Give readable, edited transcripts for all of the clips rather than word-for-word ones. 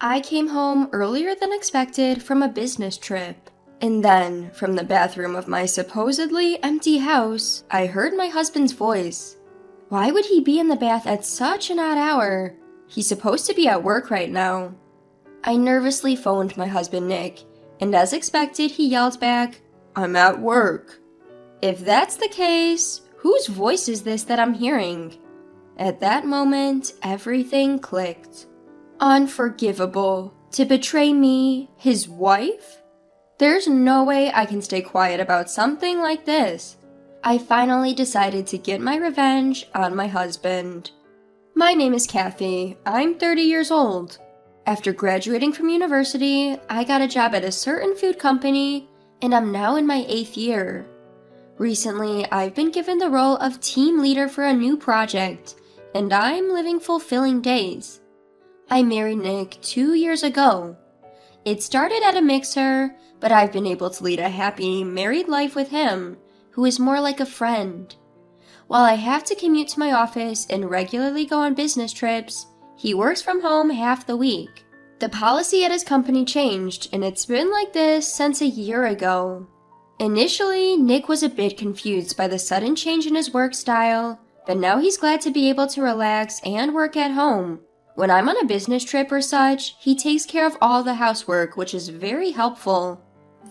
I came home earlier than expected from a business trip. And then, from the bathroom of my supposedly empty house, I heard my husband's voice. Why would he be in the bath at such an odd hour? He's supposed to be at work right now. I nervously phoned my husband Nick, and as expected, he yelled back, "I'm at work." If that's the case, whose voice is this that I'm hearing? At that moment, everything clicked. Unforgivable. To betray me, his wife? There's no way I can stay quiet about something like this. I finally decided to get my revenge on my husband. My name is Kathy. I'm 30 years old. After graduating from university, I got a job at a certain food company, and I'm now in my 8th year. Recently, I've been given the role of team leader for a new project, and I'm living fulfilling days. I married Nick 2 years ago. It started at a mixer, but I've been able to lead a happy married life with him, who is more like a friend. While I have to commute to my office and regularly go on business trips, he works from home half the week. The policy at his company changed, and it's been like this since a year ago. Initially, Nick was a bit confused by the sudden change in his work style, but now he's glad to be able to relax and work at home. When I'm on a business trip or such, he takes care of all the housework, which is very helpful.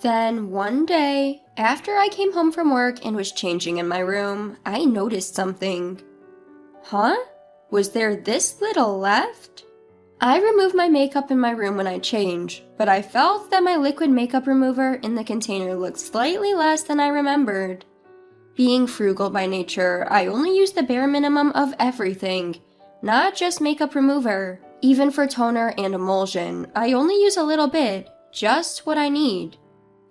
Then, one day, after I came home from work and was changing in my room, I noticed something. Huh? Was there this little left? I remove my makeup in my room when I change, but I felt that my liquid makeup remover in the container looked slightly less than I remembered. Being frugal by nature, I only use the bare minimum of everything, not just makeup remover. Even for toner and emulsion, I only use a little bit, just what I need.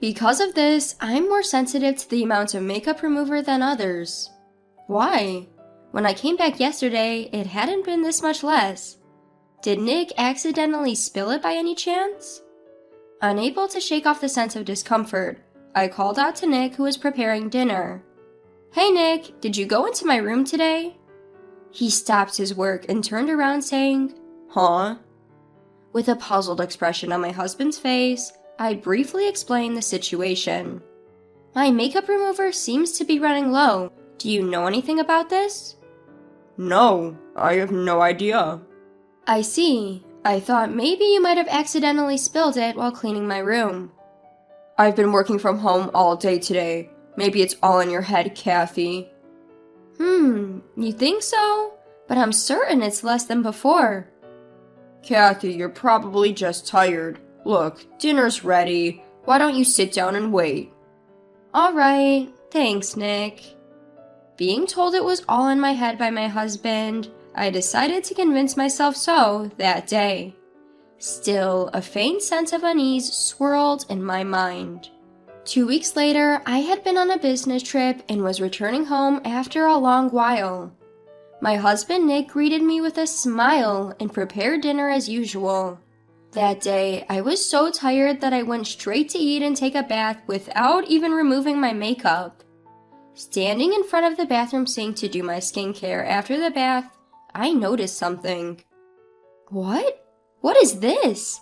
Because of this, I'm more sensitive to the amount of makeup remover than others. Why? When I came back yesterday, it hadn't been this much less. Did Nick accidentally spill it by any chance? Unable to shake off the sense of discomfort, I called out to Nick, who was preparing dinner. "Hey Nick, did you go into my room today?" He stopped his work and turned around saying, "Huh?" With a puzzled expression on my husband's face, I briefly explained the situation. "My makeup remover seems to be running low. Do you know anything about this?" No, I have no idea. I see. I thought maybe you might have accidentally spilled it while cleaning my room. I've been working from home all day today. Maybe it's all in your head, Kathy. You think so? But I'm certain it's less than before. Kathy, you're probably just tired. Look, dinner's ready. Why don't you sit down and wait? Alright, thanks, Nick. Being told it was all in my head by my husband, I decided to convince myself so that day. Still, a faint sense of unease swirled in my mind. 2 weeks later, I had been on a business trip and was returning home after a long while. My husband Nick greeted me with a smile and prepared dinner as usual. That day, I was so tired that I went straight to eat and take a bath without even removing my makeup. Standing in front of the bathroom sink to do my skincare after the bath, I noticed something. What? What is this?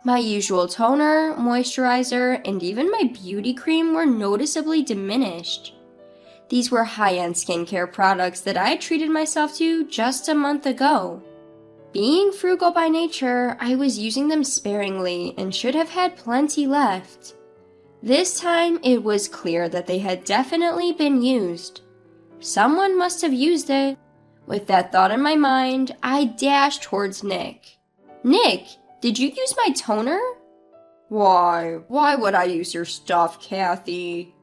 My usual toner, moisturizer, and even my beauty cream were noticeably diminished. These were high-end skincare products that I treated myself to just a month ago. Being frugal by nature, I was using them sparingly and should have had plenty left. This time, it was clear that they had definitely been used. Someone must have used it. With that thought in my mind, I dashed towards Nick. "Nick, did you use my toner?" Why would I use your stuff, Kathy?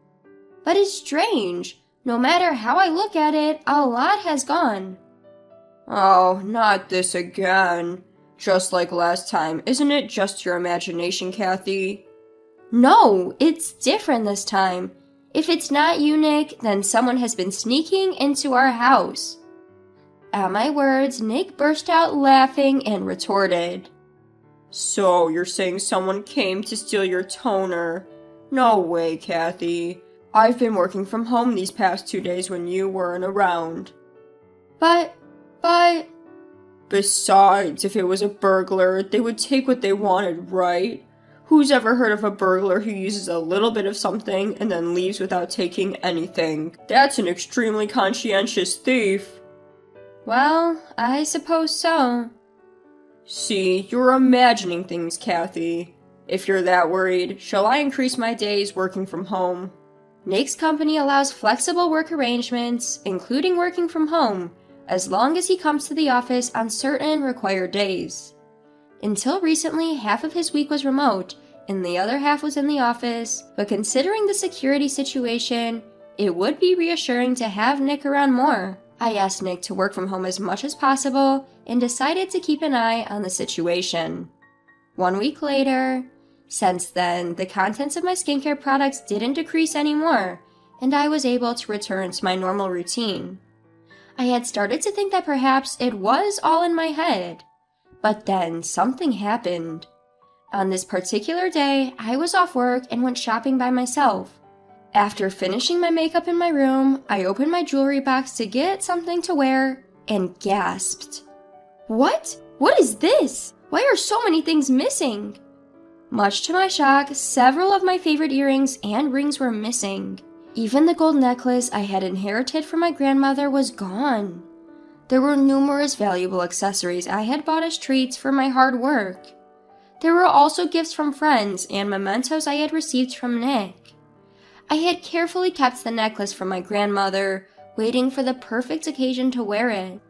But it's strange. No matter how I look at it, a lot has gone. Oh, not this again. Just like last time, isn't it just your imagination, Kathy? No, it's different this time. If it's not you, Nick, then someone has been sneaking into our house. At my words, Nick burst out laughing and retorted. So, you're saying someone came to steal your toner? No way, Kathy. I've been working from home these past 2 days when you weren't around. But Besides, if it was a burglar, they would take what they wanted, right? Who's ever heard of a burglar who uses a little bit of something and then leaves without taking anything? That's an extremely conscientious thief. Well, I suppose so. See, you're imagining things, Kathy. If you're that worried, shall I increase my days working from home? Nick's company allows flexible work arrangements, including working from home, as long as he comes to the office on certain required days. Until recently, half of his week was remote, and the other half was in the office, but considering the security situation, it would be reassuring to have Nick around more. I asked Nick to work from home as much as possible and decided to keep an eye on the situation. 1 week later, since then, the contents of my skincare products didn't decrease anymore, and I was able to return to my normal routine. I had started to think that perhaps it was all in my head, but then something happened. On this particular day, I was off work and went shopping by myself. After finishing my makeup in my room, I opened my jewelry box to get something to wear and gasped. What? What is this? Why are so many things missing? Much to my shock, several of my favorite earrings and rings were missing. Even the gold necklace I had inherited from my grandmother was gone. There were numerous valuable accessories I had bought as treats for my hard work. There were also gifts from friends and mementos I had received from Nick. I had carefully kept the necklace from my grandmother, waiting for the perfect occasion to wear it.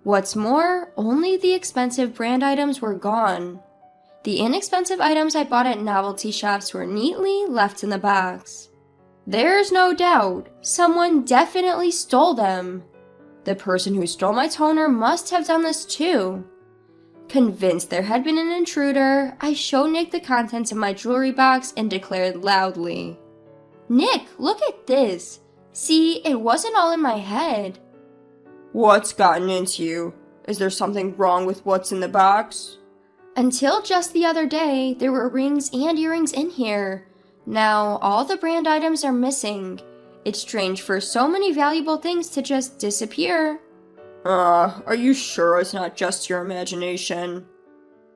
What's more, only the expensive brand items were gone. The inexpensive items I bought at novelty shops were neatly left in the box. There's no doubt, someone definitely stole them. The person who stole my toner must have done this too. Convinced there had been an intruder, I showed Nick the contents of my jewelry box and declared loudly, "Nick, look at this. See, it wasn't all in my head." What's gotten into you? Is there something wrong with what's in the box? Until just the other day, there were rings and earrings in here. Now, all the brand items are missing. It's strange for so many valuable things to just disappear. Are you sure it's not just your imagination?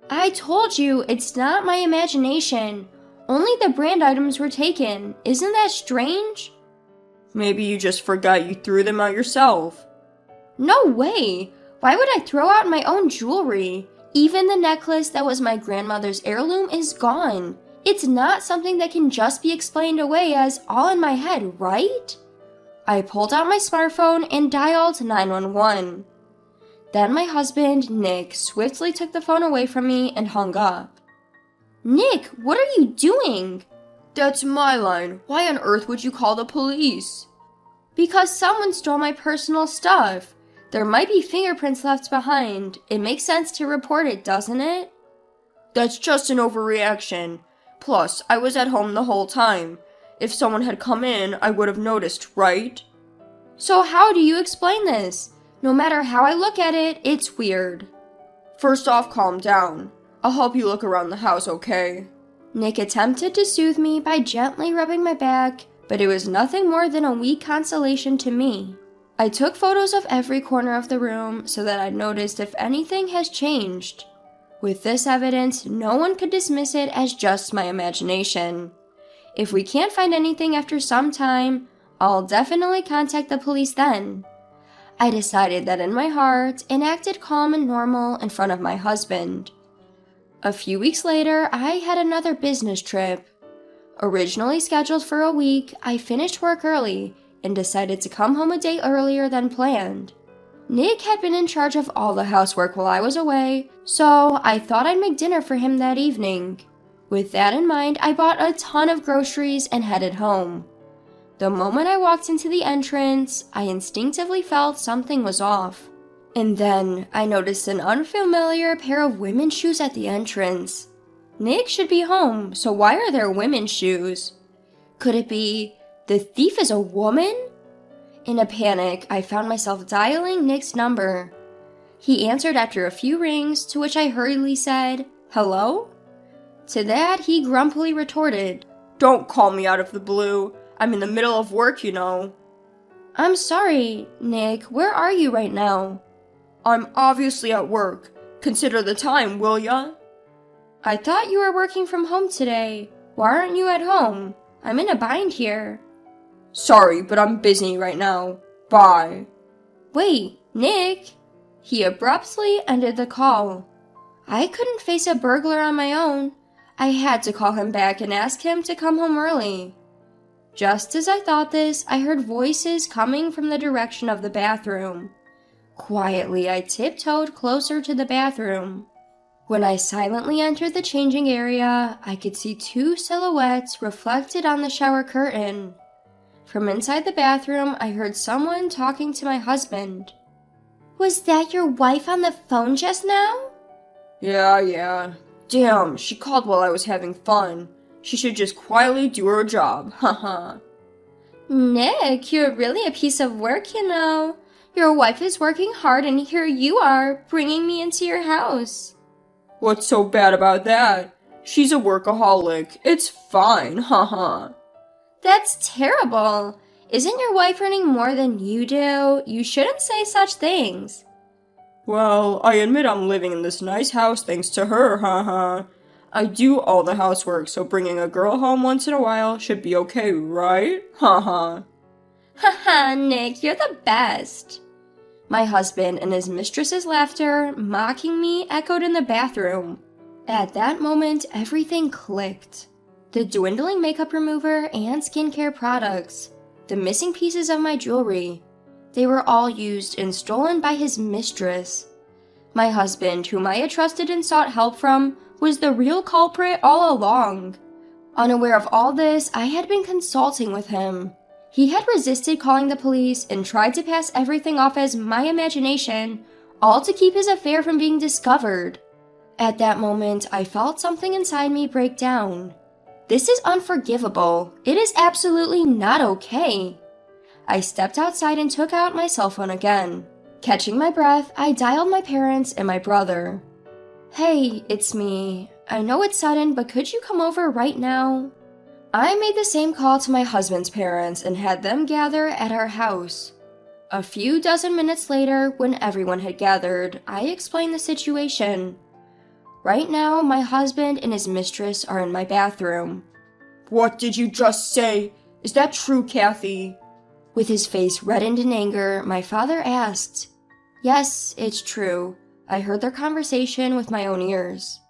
I told you, it's not my imagination. Only the brand items were taken. Isn't that strange? Maybe you just forgot you threw them out yourself. No way! Why would I throw out my own jewelry? Even the necklace that was my grandmother's heirloom is gone. It's not something that can just be explained away as all in my head, right? I pulled out my smartphone and dialed 911. Then my husband, Nick, swiftly took the phone away from me and hung up. Nick, what are you doing? That's my line. Why on earth would you call the police? Because someone stole my personal stuff. There might be fingerprints left behind. It makes sense to report it, doesn't it? That's just an overreaction. Plus, I was at home the whole time. If someone had come in, I would have noticed, right? So how do you explain this? No matter how I look at it, it's weird. First off, calm down. I'll help you look around the house, okay? Nick attempted to soothe me by gently rubbing my back, but it was nothing more than a weak consolation to me. I took photos of every corner of the room so that I noticed if anything has changed. With this evidence, no one could dismiss it as just my imagination. If we can't find anything after some time, I'll definitely contact the police then. I decided that in my heart and acted calm and normal in front of my husband. A few weeks later, I had another business trip. Originally scheduled for a week, I finished work early and decided to come home a day earlier than planned. Nick had been in charge of all the housework while I was away, so I thought I'd make dinner for him that evening. With that in mind, I bought a ton of groceries and headed home. The moment I walked into the entrance, I instinctively felt something was off. And then I noticed an unfamiliar pair of women's shoes at the entrance. Nick should be home, so why are there women's shoes? Could it be the thief is a woman? In a panic, I found myself dialing Nick's number. He answered after a few rings, to which I hurriedly said, "Hello?" To that, he grumpily retorted, "Don't call me out of the blue. I'm in the middle of work, you know." "I'm sorry, Nick. Where are you right now?" I'm obviously at work. Consider the time, will ya? I thought you were working from home today. Why aren't you at home? I'm in a bind here. Sorry, but I'm busy right now. Bye. Wait, Nick! He abruptly ended the call. I couldn't face a burglar on my own. I had to call him back and ask him to come home early. Just as I thought this, I heard voices coming from the direction of the bathroom. Quietly, I tiptoed closer to the bathroom. When I silently entered the changing area, I could see two silhouettes reflected on the shower curtain. From inside the bathroom, I heard someone talking to my husband. Was that your wife on the phone just now? Yeah. Damn, she called while I was having fun. She should just quietly do her job, haha. Nick, you're really a piece of work, you know. Your wife is working hard and here you are, bringing me into your house. What's so bad about that? She's a workaholic. It's fine, haha. That's terrible. Isn't your wife earning more than you do? You shouldn't say such things. Well, I admit I'm living in this nice house thanks to her, haha. I do all the housework, so bringing a girl home once in a while should be okay, right? Haha. Haha, Nick, you're the best. My husband and his mistress's laughter, mocking me, echoed in the bathroom. At that moment, everything clicked. The dwindling makeup remover and skincare products, the missing pieces of my jewelry, they were all used and stolen by his mistress. My husband, whom I had trusted and sought help from, was the real culprit all along. Unaware of all this, I had been consulting with him. He had resisted calling the police and tried to pass everything off as my imagination, all to keep his affair from being discovered. At that moment, I felt something inside me break down. This is unforgivable. It is absolutely not okay. I stepped outside and took out my cell phone again. Catching my breath, I dialed my parents and my brother. Hey, it's me. I know it's sudden, but could you come over right now? I made the same call to my husband's parents and had them gather at our house. A few dozen minutes later, when everyone had gathered, I explained the situation. Right now, my husband and his mistress are in my bathroom. What did you just say? Is that true, Kathy? With his face reddened in anger, my father asked. Yes, it's true. I heard their conversation with my own ears.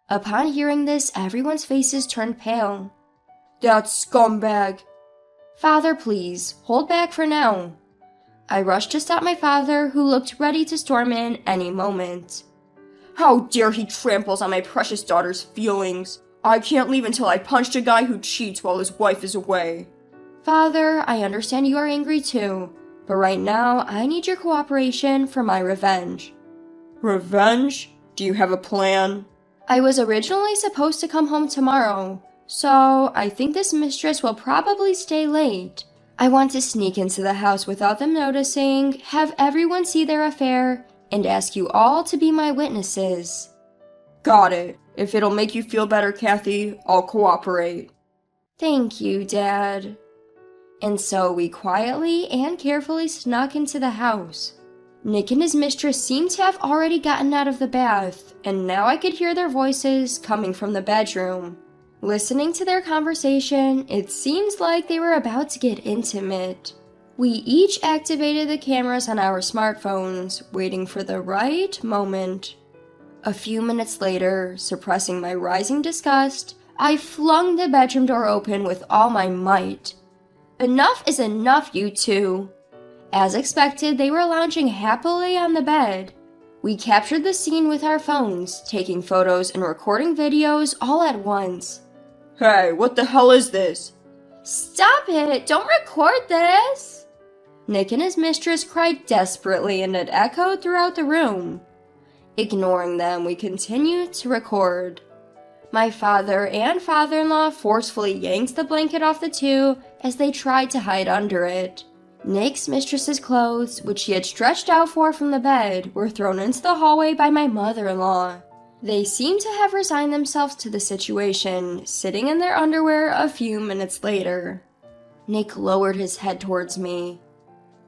Upon hearing this, everyone's faces turned pale. That scumbag! Father, please, hold back for now. I rushed to stop my father, who looked ready to storm in any moment. How dare he tramples on my precious daughter's feelings! I can't leave until I punched a guy who cheats while his wife is away. Father, I understand you are angry too, but right now I need your cooperation for my revenge. Revenge? Do you have a plan? I was originally supposed to come home tomorrow, so I think this mistress will probably stay late. I want to sneak into the house without them noticing, have everyone see their affair, and ask you all to be my witnesses. Got it. If it'll make you feel better, Kathy, I'll cooperate. Thank you, Dad. And so we quietly and carefully snuck into the house. Nick and his mistress seemed to have already gotten out of the bath, and now I could hear their voices coming from the bedroom. Listening to their conversation, it seems like they were about to get intimate. We each activated the cameras on our smartphones, waiting for the right moment. A few minutes later, suppressing my rising disgust, I flung the bedroom door open with all my might. Enough is enough, you two. As expected, they were lounging happily on the bed. We captured the scene with our phones, taking photos and recording videos all at once. Hey, what the hell is this? Stop it! Don't record this! Nick and his mistress cried desperately and it echoed throughout the room. Ignoring them, we continued to record. My father and father-in-law forcefully yanked the blanket off the two as they tried to hide under it. Nick's mistress's clothes, which she had stretched out for from the bed, were thrown into the hallway by my mother-in-law. They seemed to have resigned themselves to the situation, sitting in their underwear a few minutes later. Nick lowered his head towards me.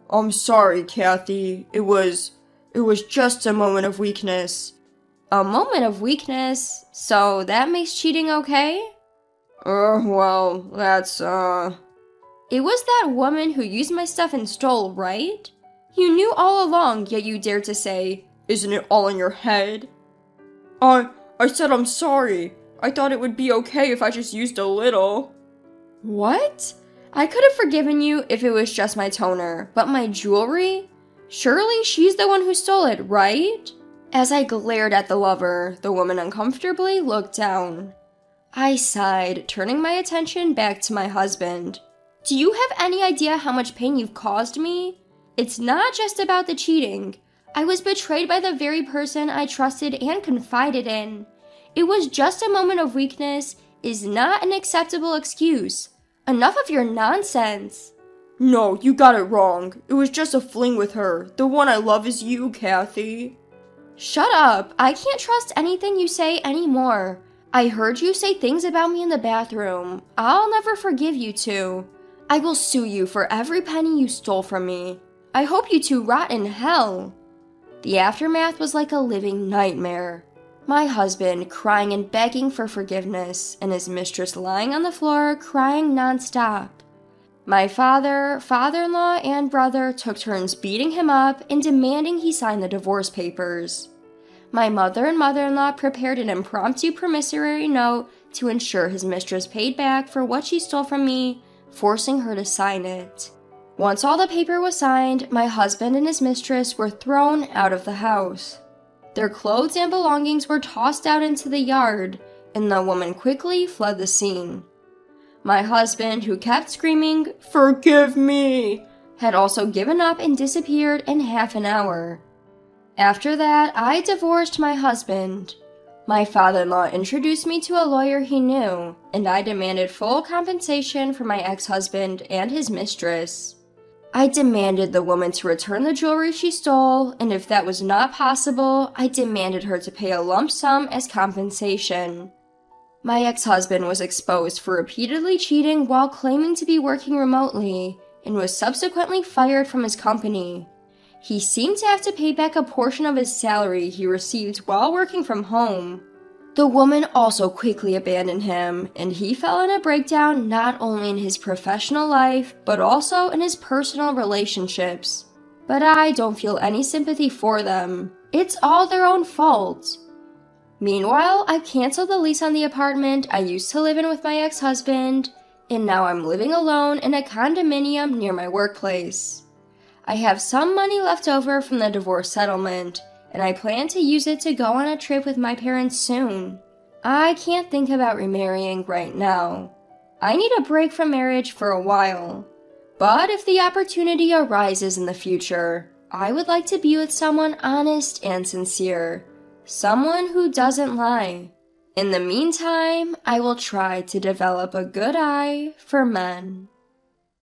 I'm sorry, Kathy. It was It was just a moment of weakness. A moment of weakness? So that makes cheating okay? Well, that's, It was that woman who used my stuff and stole, right? You knew all along, yet you dared to say, Isn't it all in your head? I said I'm sorry. I thought it would be okay if I just used a little. What? I could have forgiven you if it was just my toner, but my jewelry? Surely she's the one who stole it, right? As I glared at the lover, the woman uncomfortably looked down. I sighed, turning my attention back to my husband. Do you have any idea how much pain you've caused me? It's not just about the cheating. I was betrayed by the very person I trusted and confided in. It was just a moment of weakness is not an acceptable excuse. Enough of your nonsense. No, you got it wrong. It was just a fling with her. The one I love is you, Kathy. Shut up. I can't trust anything you say anymore. I heard you say things about me in the bathroom. I'll never forgive you two. I will sue you for every penny you stole from me. I hope you two rot in hell. The aftermath was like a living nightmare. My husband crying and begging for forgiveness, and his mistress lying on the floor crying nonstop. My father, father-in-law, and brother took turns beating him up and demanding he sign the divorce papers. My mother and mother-in-law prepared an impromptu promissory note to ensure his mistress paid back for what she stole from me, forcing her to sign it. Once all the paper was signed, my husband and his mistress were thrown out of the house. Their clothes and belongings were tossed out into the yard, and the woman quickly fled the scene. My husband, who kept screaming, "Forgive me!" had also given up and disappeared in half an hour. After that, I divorced my husband. My father-in-law introduced me to a lawyer he knew, and I demanded full compensation for my ex-husband and his mistress. I demanded the woman to return the jewelry she stole, and if that was not possible, I demanded her to pay a lump sum as compensation. My ex-husband was exposed for repeatedly cheating while claiming to be working remotely, and was subsequently fired from his company. He seemed to have to pay back a portion of his salary he received while working from home. The woman also quickly abandoned him, and he fell in a breakdown not only in his professional life, but also in his personal relationships. But I don't feel any sympathy for them. It's all their own fault. Meanwhile, I canceled the lease on the apartment I used to live in with my ex-husband, and now I'm living alone in a condominium near my workplace. I have some money left over from the divorce settlement, and I plan to use it to go on a trip with my parents soon. I can't think about remarrying right now. I need a break from marriage for a while. But if the opportunity arises in the future, I would like to be with someone honest and sincere. Someone who doesn't lie. In the meantime, I will try to develop a good eye for men.